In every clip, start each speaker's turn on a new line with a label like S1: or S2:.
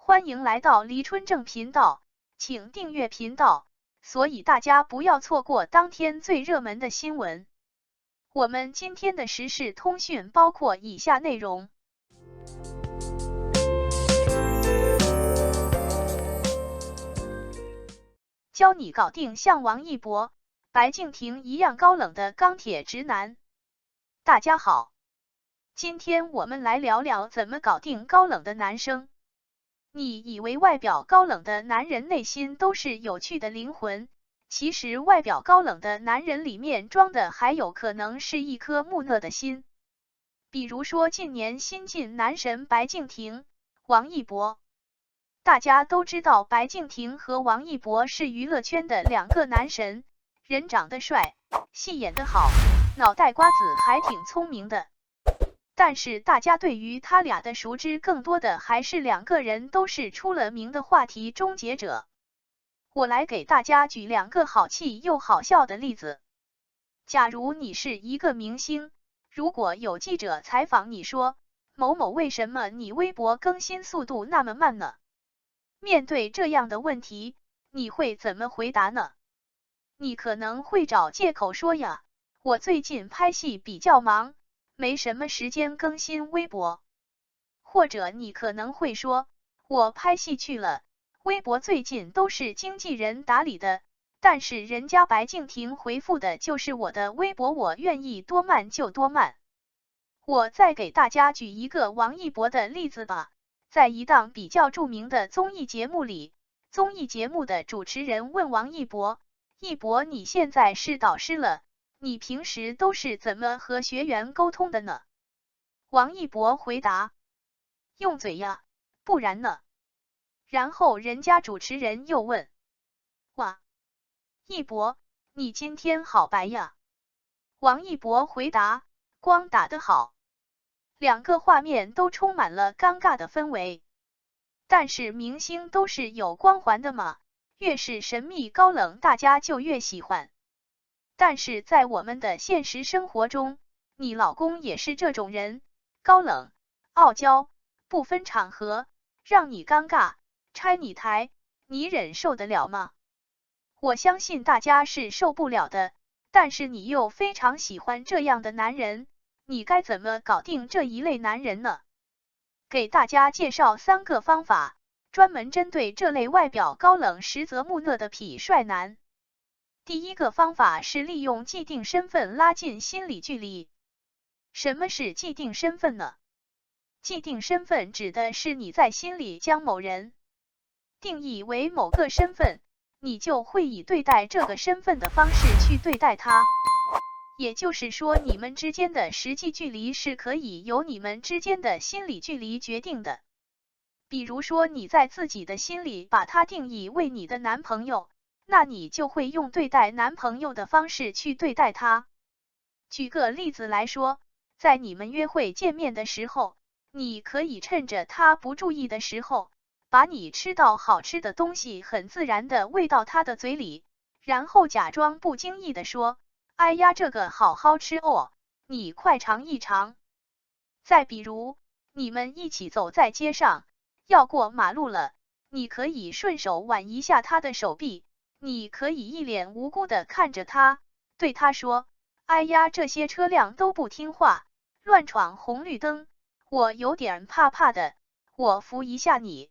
S1: 欢迎来到黎春正频道，请订阅频道，所以大家不要错过当天最热门的新闻。我们今天的时事通讯包括以下内容：教你搞定像王一博、白敬亭一样高冷的钢铁直男。大家好，今天我们来聊聊怎么搞定高冷的男生。你以为外表高冷的男人内心都是有趣的灵魂，其实外表高冷的男人里面装的还有可能是一颗木讷的心。比如说近年新晋男神白敬亭、王一博。大家都知道白敬亭和王一博是娱乐圈的两个男神，人长得帅，戏演得好，脑袋瓜子还挺聪明的。但是大家对于他俩的熟知更多的还是两个人都是出了名的话题终结者。我来给大家举两个好气又好笑的例子。假如你是一个明星，如果有记者采访你说，某某为什么你微博更新速度那么慢呢？面对这样的问题，你会怎么回答呢？你可能会找借口说呀，我最近拍戏比较忙，没什么时间更新微博。或者你可能会说，我拍戏去了，微博最近都是经纪人打理的，但是人家白敬亭回复的就是我的微博，我愿意多慢就多慢。我再给大家举一个王一博的例子吧。在一档比较著名的综艺节目里，综艺节目的主持人问王一博，一博你现在是导师了，你平时都是怎么和学员沟通的呢？王一博回答，用嘴呀，不然呢？然后人家主持人又问，哇，一博，你今天好白呀。王一博回答，光打得好。两个画面都充满了尴尬的氛围。但是明星都是有光环的嘛，越是神秘高冷大家就越喜欢。但是在我们的现实生活中，你老公也是这种人，高冷、傲娇，不分场合，让你尴尬，拆你台，你忍受得了吗？我相信大家是受不了的，但是你又非常喜欢这样的男人，你该怎么搞定这一类男人呢？给大家介绍3个方法，专门针对这类外表高冷实则木讷的痞帅男。第一个方法是利用既定身份拉近心理距离。什么是既定身份呢？既定身份指的是你在心里将某人定义为某个身份，你就会以对待这个身份的方式去对待他。也就是说，你们之间的实际距离是可以由你们之间的心理距离决定的。比如说，你在自己的心里把他定义为你的男朋友，那你就会用对待男朋友的方式去对待他。举个例子来说，在你们约会见面的时候，你可以趁着他不注意的时候，把你吃到好吃的东西很自然的喂到他的嘴里，然后假装不经意的说，哎呀，这个好好吃哦，你快尝一尝。再比如，你们一起走在街上，要过马路了，你可以顺手挽一下他的手臂，你可以一脸无辜的看着他，对他说，哎呀，这些车辆都不听话，乱闯红绿灯，我有点怕怕的，我扶一下你。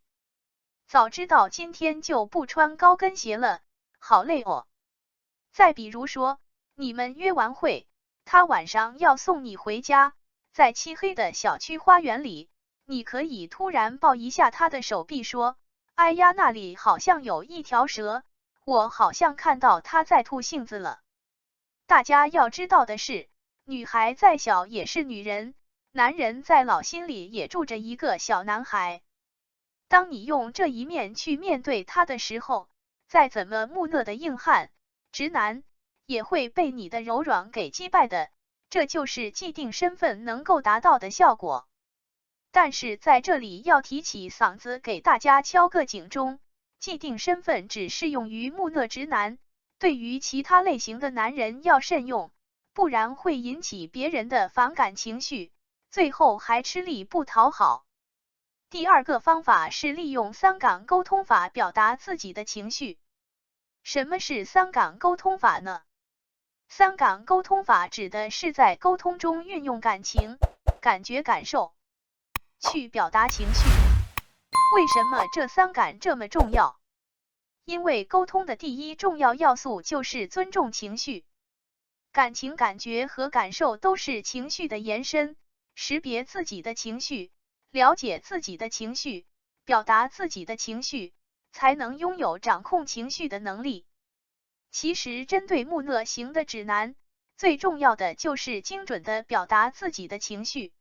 S1: 早知道今天就不穿高跟鞋了，好累哦。再比如说，你们约完会，他晚上要送你回家，在漆黑的小区花园里，你可以突然抱一下他的手臂说，哎呀，那里好像有一条蛇，我好像看到他在吐信子了。大家要知道的是，女孩再小也是女人，男人在老心里也住着一个小男孩。当你用这一面去面对他的时候，再怎么木讷的硬汉、直男也会被你的柔软给击败的，这就是既定身份能够达到的效果。但是在这里要提起嗓子给大家敲个警钟，既定身份只适用于木讷直男，对于其他类型的男人要慎用，不然会引起别人的反感情绪，最后还吃力不讨好。第二个方法是利用三岗沟通法表达自己的情绪。什么是三岗沟通法呢？三岗沟通法指的是在沟通中运用感情、感觉、感受去表达情绪。为什么这三感这么重要？因为沟通的第一重要要素就是尊重情绪。感情、感觉和感受都是情绪的延伸，识别自己的情绪，了解自己的情绪，表达自己的情绪，才能拥有掌控情绪的能力。其实针对木讷型的直男，最重要的就是精准的表达自己的情绪。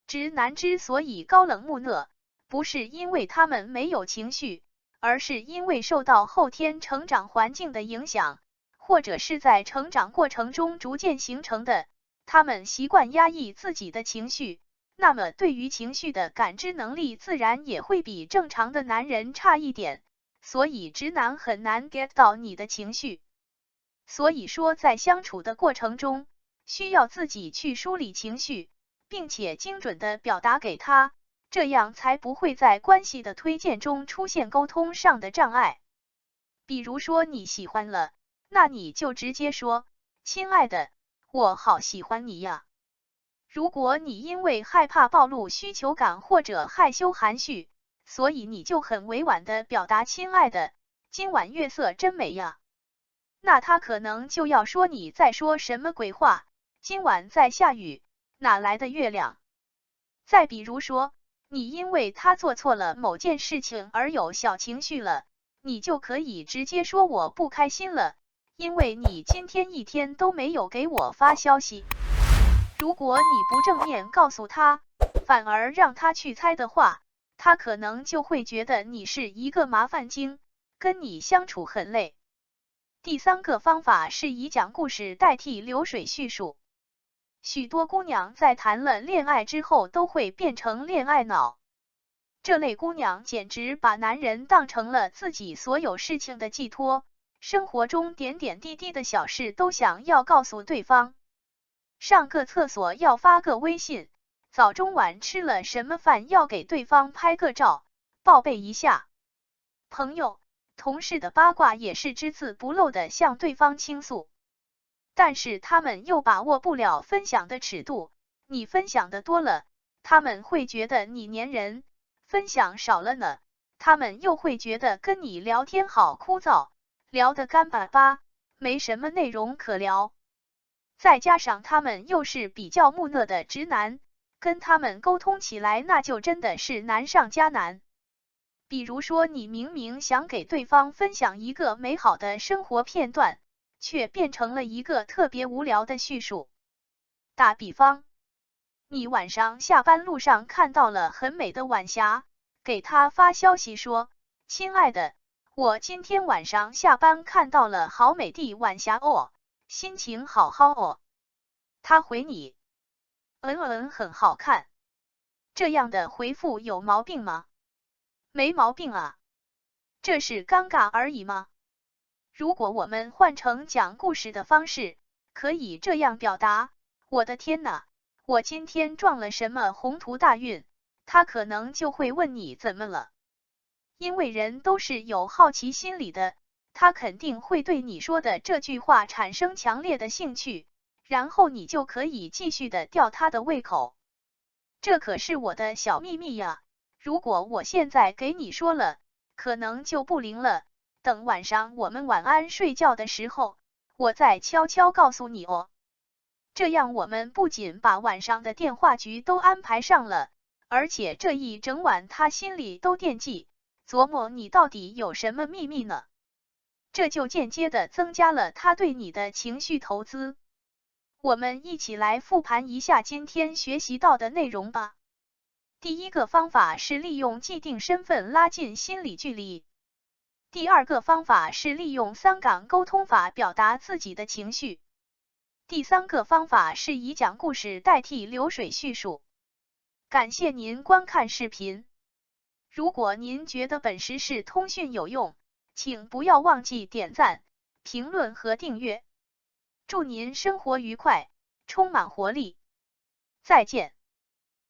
S1: 直男之所以高冷木讷，不是因为他们没有情绪，而是因为受到后天成长环境的影响，或者是在成长过程中逐渐形成的，他们习惯压抑自己的情绪，那么对于情绪的感知能力自然也会比正常的男人差一点，所以直男很难 get 到你的情绪。所以说在相处的过程中，需要自己去梳理情绪，并且精准的表达给他，这样才不会在关系的推进中出现沟通上的障碍。比如说你喜欢了，那你就直接说，亲爱的，我好喜欢你呀。如果你因为害怕暴露需求感或者害羞含蓄，所以你就很委婉的表达亲爱的，今晚月色真美呀，那他可能就要说你在说什么鬼话，今晚在下雨，哪来的月亮？再比如说，你因为他做错了某件事情而有小情绪了，你就可以直接说我不开心了，因为你今天一天都没有给我发消息。如果你不正面告诉他，反而让他去猜的话，他可能就会觉得你是一个麻烦精，跟你相处很累。第三个方法是以讲故事代替流水叙述。许多姑娘在谈了恋爱之后都会变成恋爱脑，这类姑娘简直把男人当成了自己所有事情的寄托，生活中点点滴滴的小事都想要告诉对方。上个厕所要发个微信，早中晚吃了什么饭要给对方拍个照，报备一下。朋友、同事的八卦也是只字不漏的向对方倾诉。但是他们又把握不了分享的尺度，你分享的多了，他们会觉得你粘人；分享少了呢，他们又会觉得跟你聊天好枯燥，聊得干巴巴，没什么内容可聊。再加上他们又是比较木讷的直男，跟他们沟通起来那就真的是难上加难。比如说你明明想给对方分享一个美好的生活片段，却变成了一个特别无聊的叙述。打比方，你晚上下班路上看到了很美的晚霞，给他发消息说，亲爱的，我今天晚上下班看到了好美的晚霞哦，心情好好哦。他回你，很好看。这样的回复有毛病吗？没毛病啊，这是尴尬而已吗？如果我们换成讲故事的方式，可以这样表达，我的天哪，我今天撞了什么宏图大运，他可能就会问你怎么了。因为人都是有好奇心理的，他肯定会对你说的这句话产生强烈的兴趣，然后你就可以继续的吊他的胃口。这可是我的小秘密呀，如果我现在给你说了，可能就不灵了，等晚上我们晚安睡觉的时候，我再悄悄告诉你哦。这样我们不仅把晚上的电话局都安排上了，而且这一整晚他心里都惦记，琢磨你到底有什么秘密呢？这就间接的增加了他对你的情绪投资。我们一起来复盘一下今天学习到的内容吧。第一个方法是利用既定身份拉近心理距离。第二个方法是利用三岗沟通法表达自己的情绪。第三个方法是以讲故事代替流水叙述。感谢您观看视频。如果您觉得本实时通讯有用，请不要忘记点赞、评论和订阅。祝您生活愉快，充满活力。再见。